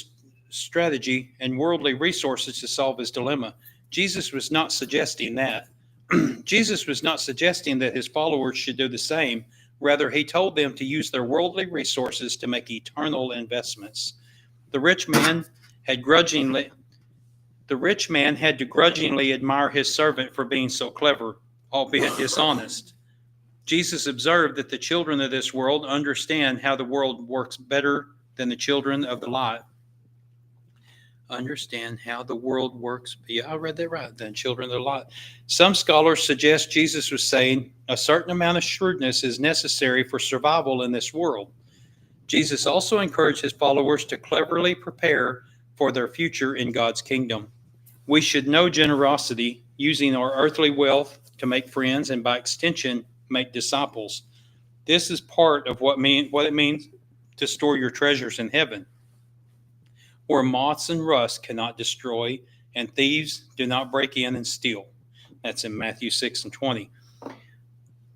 strategy and worldly resources to solve his dilemma. Jesus was not suggesting that. Jesus was not suggesting that his followers should do the same. Rather, he told them to use their worldly resources to make eternal investments. The rich man had to grudgingly admire his servant for being so clever, albeit dishonest. Jesus observed that the children of this world understand how the world works better than the children of the light. Understand how the world works. Yeah, I read that right. Than children of the light. Some scholars suggest Jesus was saying a certain amount of shrewdness is necessary for survival in this world. Jesus also encouraged his followers to cleverly prepare for their future in God's kingdom. We should know generosity, using our earthly wealth to make friends and by extension, make disciples. This is part of what it means to store your treasures in heaven, where moths and rust cannot destroy and thieves do not break in and steal. That's in Matthew 6:20.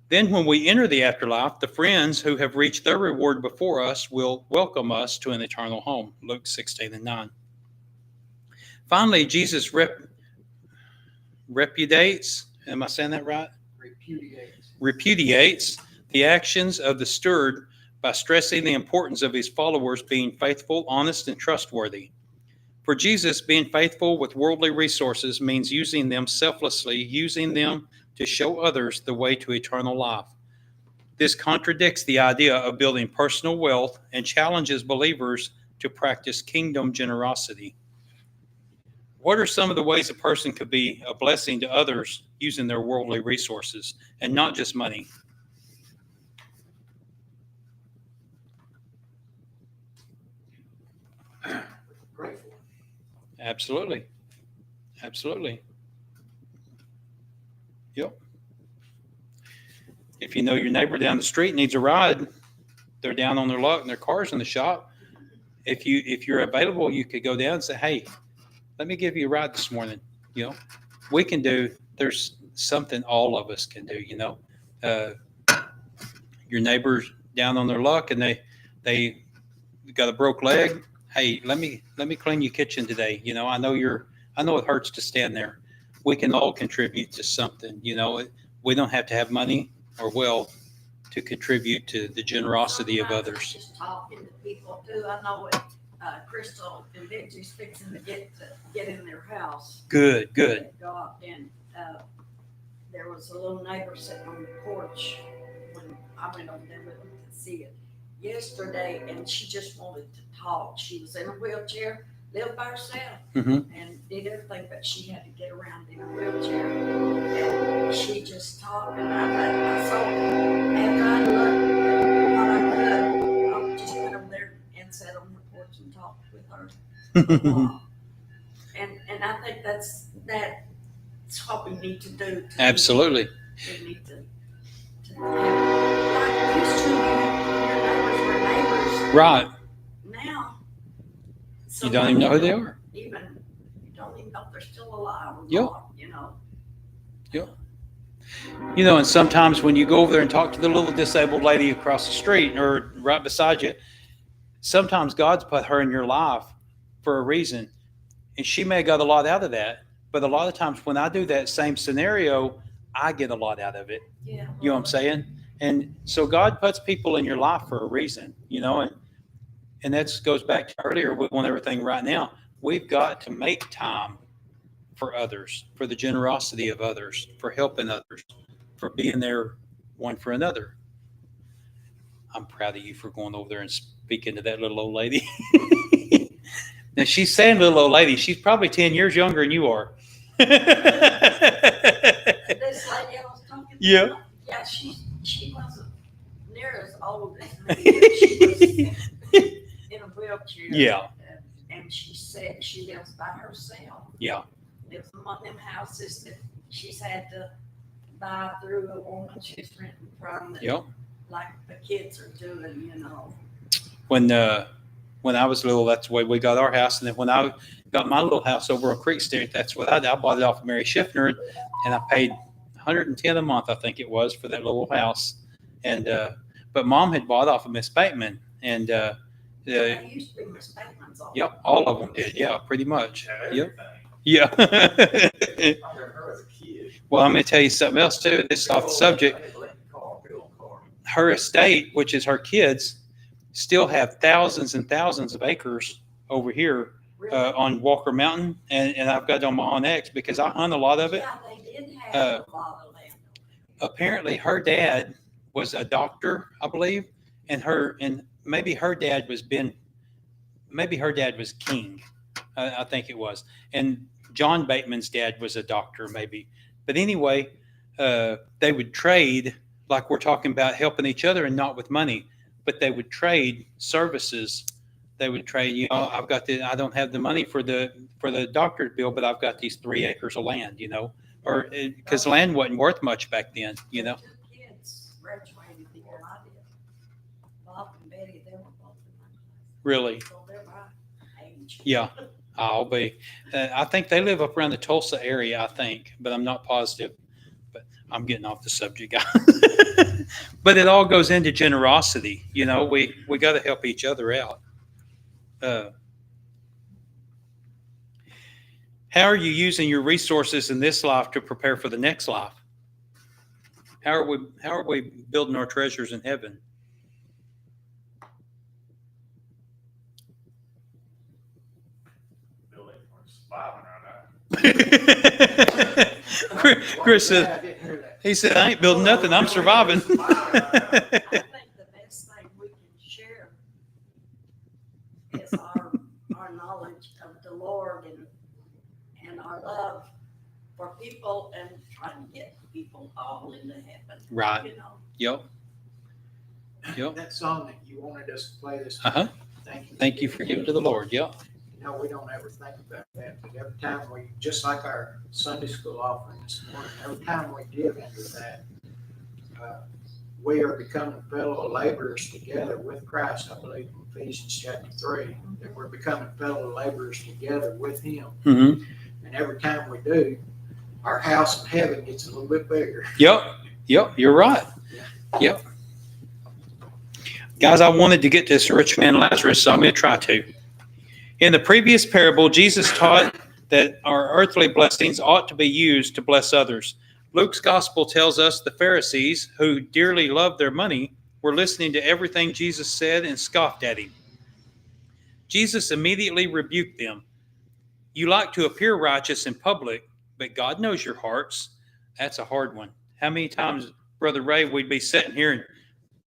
Then when we enter the afterlife, the friends who have reached their reward before us will welcome us to an eternal home. Luke 16:9. Finally, Jesus repudiates, am I saying that right? Repudiates the actions of the steward by stressing the importance of his followers being faithful, honest, and trustworthy. For Jesus, being faithful with worldly resources means using them selflessly, using them to show others the way to eternal life. This contradicts the idea of building personal wealth and challenges believers to practice kingdom generosity. What are some of the ways a person could be a blessing to others using their worldly resources and not just money? Grateful. Absolutely. Absolutely. Yep. If you know your neighbor down the street needs a ride, they're down on their luck and their car's in the shop. If you're available, you could go down and say, hey, let me give you a ride this morning. You know, we can do, there's something all of us can do, you know. Uh, your neighbors down on their luck and they got a broke leg. Hey, let me clean your kitchen today. You know, I know it hurts to stand there. We can all contribute to something, you know. We don't have to have money or wealth to contribute to the generosity of Sometimes others. Just talking to people too. I know it, Crystal and Benji's fixing to get in their house. Good, good. Go out and, there was a little neighbor sitting on the porch when I went over there with them to see it yesterday, and she just wanted to talk. She was in a wheelchair, lived by herself, Mhm. and did everything, but she had to get around in a wheelchair. And she just talked, and I saw, after I looked at what I could, I just went over there and sat on the porch and talked with her. for a while. And I think that's what we need to do. To Absolutely. We need to have, like, used to, your neighbors were neighbors. Right. Now. You don't even know who they are. Even, you don't even know if they're still alive or Yep. not, you know. You know, and sometimes when you go over there and talk to the little disabled lady across the street or right beside you, sometimes God's put her in your life for a reason. And she may have got a lot out of that. But a lot of times when I do that same scenario, I get a lot out of it. Yeah. You know what I'm saying? And so God puts people in your life for a reason, you know, and that goes back to earlier with one everything right now. We've got to make time for others, for the generosity of others, for helping others, for being there one for another. I'm proud of you for going over there and speaking to that little old lady. Now she's saying little old lady. She's probably 10 years younger than you are. This lady I was talking to. Yeah. Yeah, she wasn't near as old as me, but she was in a wheelchair. Yeah. And she said she lives by herself. Yeah. Lives in one of them houses that she's had to buy through a woman she's renting from. That, Yep. like the kids are doing, you know. When I was little, that's the way we got our house. And then when I got my little house over on Creek Street, that's what I did. I bought it off of Mary Schiffner, and I paid $110 a month, I think it was, for that little house. And but Mom had bought off of Miss Bateman, and They used to be Miss Bateman's office. yep, all of them did. Yeah, pretty much. Have Yep. everything. Yeah. I remember her as a kid. Well, I'm going to tell you something else too. This is off the subject. Her estate, which is her kids, still have thousands and thousands of acres over here Really? on Walker Mountain, and I've got it on my Own X because I hunt a lot of it. Yeah, they did have a lot of land. Apparently, her dad was a doctor, I believe, and maybe her dad was King, I think it was, and John Bateman's dad was a doctor, maybe. But anyway, they would trade, like we're talking about, helping each other and not with money, but they would trade services. They would trade, you know, I don't have the money for the doctor's bill, but I've got these 3 acres of land, you know, or because land wasn't worth much back then, you know. 2 kids graduated the year I did. Bob and Betty, they were both in my class. Really? So they're my age. Yeah, I'll be. I think they live up around the Tulsa area, I think, but I'm not positive. But I'm getting off the subject, guys. But it all goes into generosity. You know, we got to help each other out. How are you using your resources in this life to prepare for the next life? How are we building our treasures in heaven? Billy, we're surviving right now. Chris said, I didn't hear that. he said, I ain't building nothing. I'm surviving. I think the best thing we can share is our knowledge of the Lord and our love for people and trying to get people all into heaven. Right. You know. Yep. Yep. That song that you wanted us to play this. Uh-huh. Thank you. Thank you for giving to the Lord. Yep. You know, we don't ever think about that, but every time we, just like our Sunday school offering this morning, every time we give into that, we are becoming fellow laborers together with Christ. I believe in Ephesians chapter 3, that we're becoming fellow laborers together with Him. Mm-hmm. And every time we do, our house in heaven gets a little bit bigger. Yep. You're right. Yep. Guys, I wanted to get this rich man Lazarus, so I'm going to try to. In the previous parable, Jesus taught that our earthly blessings ought to be used to bless others. Luke's gospel tells us the Pharisees, who dearly loved their money, were listening to everything Jesus said and scoffed at him. Jesus immediately rebuked them. You like to appear righteous in public, but God knows your hearts. That's a hard one. How many times, Brother Ray, we'd be sitting here and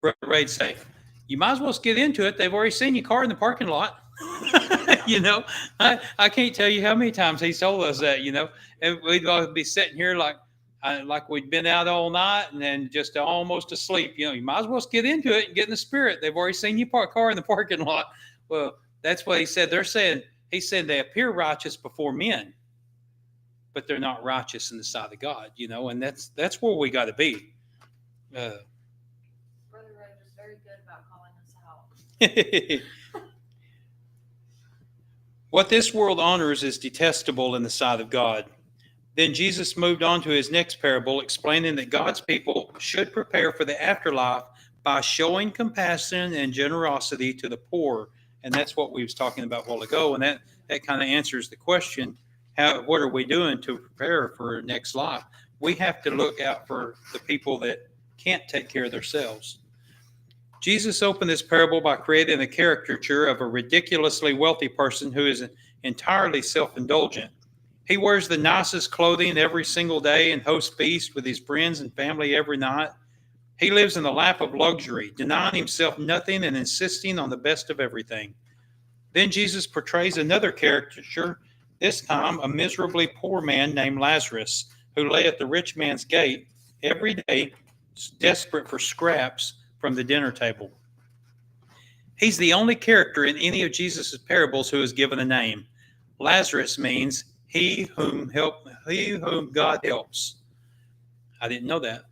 Brother Ray'd say, you might as well just get into it. They've already seen your car in the parking lot. I can't tell you how many times he's told us that, and we'd all be sitting here like we'd been out all night and then just almost asleep. You might as well just get into it and get in the spirit. They've already seen your car in the parking lot. Well, that's what he said. He said they appear righteous before men, but they're not righteous in the sight of God, and that's where we got to be. Brother Ray was very good about calling us out. What this world honors is detestable in the sight of God. Then Jesus moved on to his next parable, explaining that God's people should prepare for the afterlife by showing compassion and generosity to the poor. And that's what we was talking about a while ago. And that kind of answers the question, what are we doing to prepare for next life? We have to look out for the people that can't take care of themselves. Jesus opened this parable by creating a caricature of a ridiculously wealthy person who is entirely self-indulgent. He wears the nicest clothing every single day and hosts feasts with his friends and family every night. He lives in the lap of luxury, denying himself nothing and insisting on the best of everything. Then Jesus portrays another caricature, this time a miserably poor man named Lazarus, who lay at the rich man's gate every day, desperate for scraps from the dinner table. He's the only character in any of Jesus' parables who is given a name. Lazarus means he whom God helps. I didn't know that.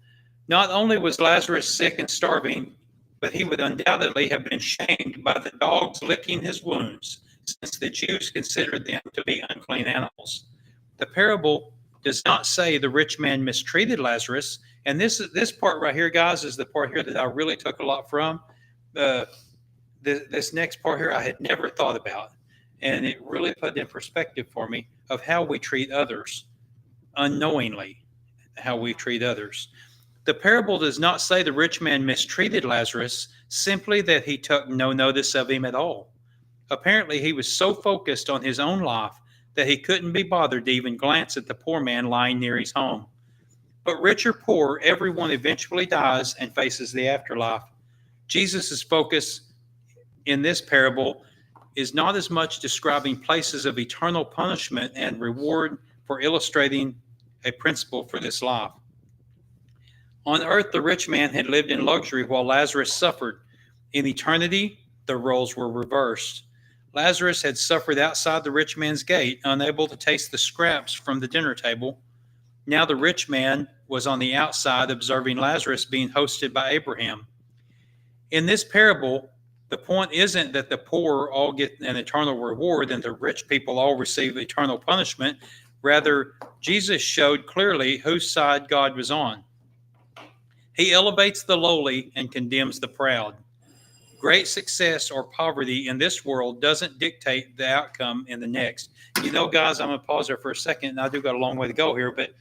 Not only was Lazarus sick and starving, but he would undoubtedly have been shamed by the dogs licking his wounds, since the Jews considered them to be unclean animals. The parable does not say the rich man mistreated Lazarus. And this part right here, guys, is the part here that I really took a lot from. This next part here I had never thought about. And it really put in perspective for me of how we treat others, unknowingly, how we treat others. The parable does not say the rich man mistreated Lazarus, simply that he took no notice of him at all. Apparently, he was so focused on his own life that he couldn't be bothered to even glance at the poor man lying near his home. But rich or poor, everyone eventually dies and faces the afterlife. Jesus' focus in this parable is not as much describing places of eternal punishment and reward for illustrating a principle for this life. On earth, the rich man had lived in luxury while Lazarus suffered. In eternity, the roles were reversed. Lazarus had suffered outside the rich man's gate, unable to taste the scraps from the dinner table. Now the rich man was on the outside, observing Lazarus being hosted by Abraham. In this parable, the point isn't that the poor all get an eternal reward and the rich people all receive eternal punishment. Rather, Jesus showed clearly whose side God was on. He elevates the lowly and condemns the proud. Great success or poverty in this world doesn't dictate the outcome in the next. Guys, I'm going to pause there for a second, and I do got a long way to go here, but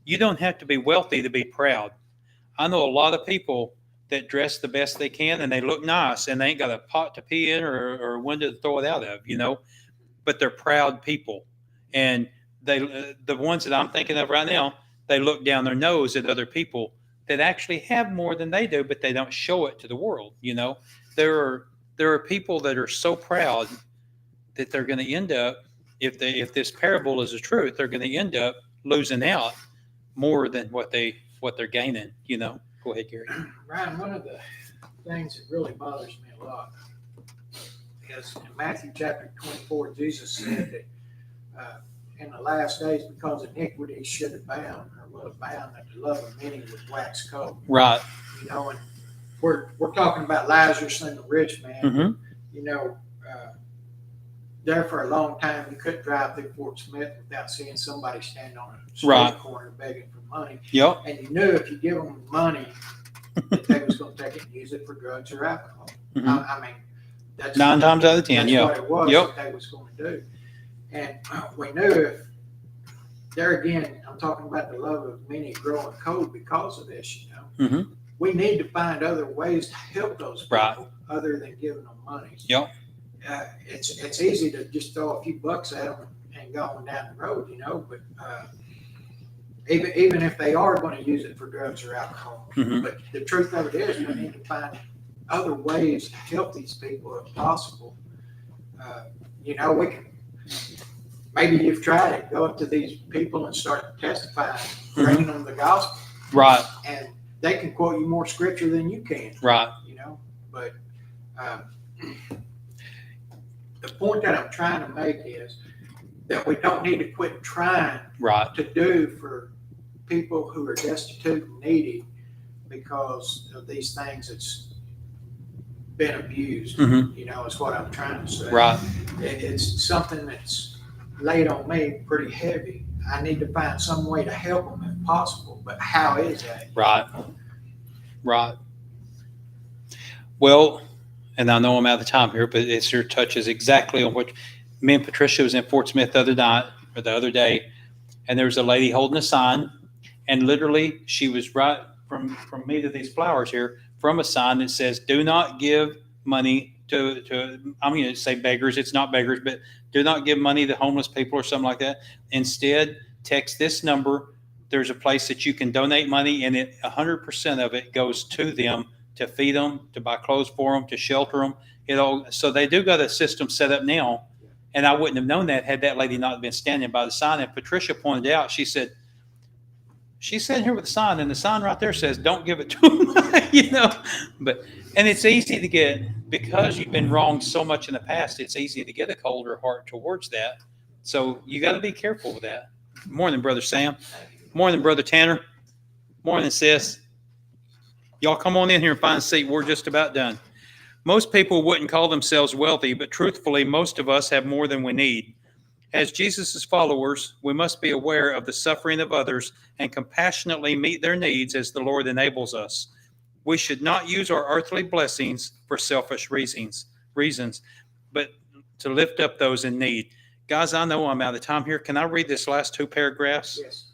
you don't have to be wealthy to be proud. I know a lot of people that dress the best they can, and they look nice, and they ain't got a pot to pee in or a window to throw it out of, but they're proud people. And the ones that I'm thinking of right now, they look down their nose at other people that actually have more than they do, but they don't show it to the world. There are people that are so proud that they're going to end up, if this parable is the truth, they're going to end up losing out more than what they're gaining. Go ahead, Gary. Ryan, one of the things that really bothers me a lot is in Matthew chapter 24, Jesus said that in the last days, because iniquity should abound or will abound, that the love of many would wax cold. Right. And we're talking about Lazarus and the rich man. Mhm. You know, there for a long time, you couldn't drive through Fort Smith without seeing somebody stand on a street Right. corner begging for money. Yep. And you knew if you give them money, that they was going to take it and use it for drugs or alcohol. Mhm. I mean, that's 9 times out of 10, that's yeah. what it was Yep. that they was going to do. And we knew if, there again, I'm talking about the love of many growing cold because of this, you know. Mhm. We need to find other ways to help those people Right. other than giving them money. Yep. It's easy to just throw a few bucks at them and go on down the road, you know, but even if they are going to use it for drugs or alcohol. Mhm. But the truth of it is, we need to find other ways to help these people if possible. You know, we can, maybe you've tried it, go up to these people and start testifying, bringing them the gospel, Right. and they can quote you more scripture than you can, Right. you know, but the point that I'm trying to make is that we don't need to quit trying Right. to do for people who are destitute and needy because of these things that's been abused. Mhm. You know, is what I'm trying to say. Right. It's something that's laid on me pretty heavy. I need to find some way to help them if possible, but how is that? Right. Right. Well, and I know I'm out of time here, but it sure touches exactly on what me and Patricia was in Fort Smith the other night or the other day, and there was a lady holding a sign, and literally she was right from me to these flowers here from a sign that says, "Do not give money to I'm going to say beggars. It's not beggars, but do not give money to homeless people or something like that. Instead, text this number. There's a place that you can donate money, and 100% of it goes to them to feed them, to buy clothes for them, to shelter them. So they do got a system set up now, and I wouldn't have known that had that lady not been standing by the sign. And Patricia pointed out, she said, she's sitting here with a sign, and the sign right there says, "Don't give it to them," you know. And it's easy to get, because you've been wronged so much in the past. It's easy to get a colder heart towards that. So you got to be careful with that. Morning, Brother Sam. Morning, Brother Tanner. Morning, sis. Y'all come on in here and find a seat. We're just about done. Most people wouldn't call themselves wealthy, but truthfully, most of us have more than we need. As Jesus' followers, we must be aware of the suffering of others and compassionately meet their needs as the Lord enables us. We should not use our earthly blessings for selfish reasons, but to lift up those in need. Guys, I know I'm out of time here. Can I read this last 2 paragraphs? Yes.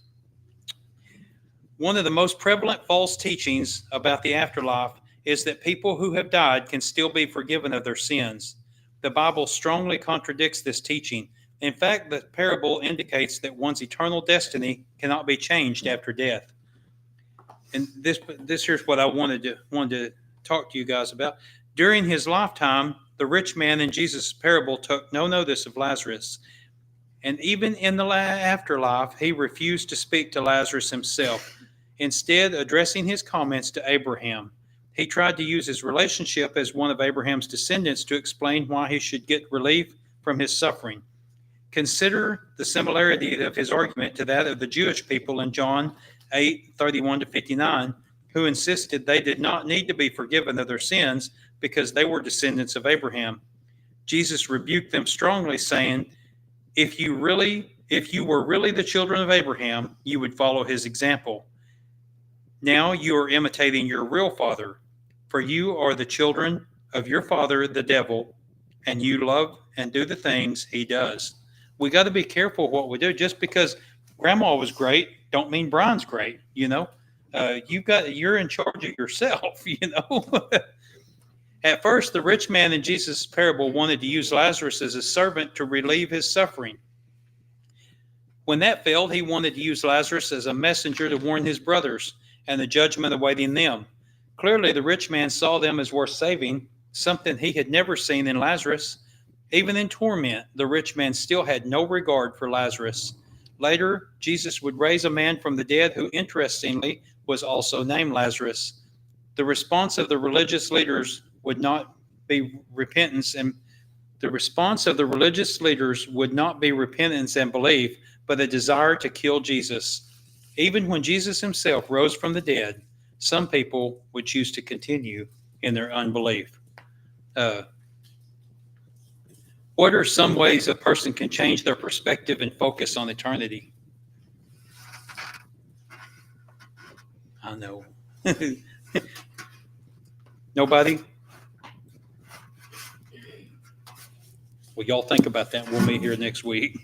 One of the most prevalent false teachings about the afterlife is that people who have died can still be forgiven of their sins. The Bible strongly contradicts this teaching. In fact, the parable indicates that one's eternal destiny cannot be changed after death. And this here's what I wanted to talk to you guys about. During his lifetime, the rich man in Jesus' parable took no notice of Lazarus. And even in the afterlife, he refused to speak to Lazarus himself, instead addressing his comments to Abraham. He tried to use his relationship as one of Abraham's descendants to explain why he should get relief from his suffering. Consider the similarity of his argument to that of the Jewish people in John 8:31-59, who insisted they did not need to be forgiven of their sins because they were descendants of Abraham. Jesus rebuked them strongly, saying, If you were really the children of Abraham, you would follow his example. Now you are imitating your real father, for you are the children of your father, the devil, and you love and do the things he does. We got to be careful what we do. Just because Grandma was great, don't mean Brian's great. You know, you're in charge of yourself. You know. At first, the rich man in Jesus' parable wanted to use Lazarus as a servant to relieve his suffering. When that failed, he wanted to use Lazarus as a messenger to warn his brothers and the judgment awaiting them. Clearly, the rich man saw them as worth saving, something he had never seen in Lazarus. Even in torment, the rich man still had no regard for Lazarus. Later, Jesus would raise a man from the dead who, interestingly, was also named Lazarus. The response of the religious leaders would not be repentance and belief, but a desire to kill Jesus. Even when Jesus himself rose from the dead, Some people would choose to continue in their unbelief. What are some ways a person can change their perspective and focus on eternity? I know. Nobody? Well, y'all think about that. We'll meet here next week.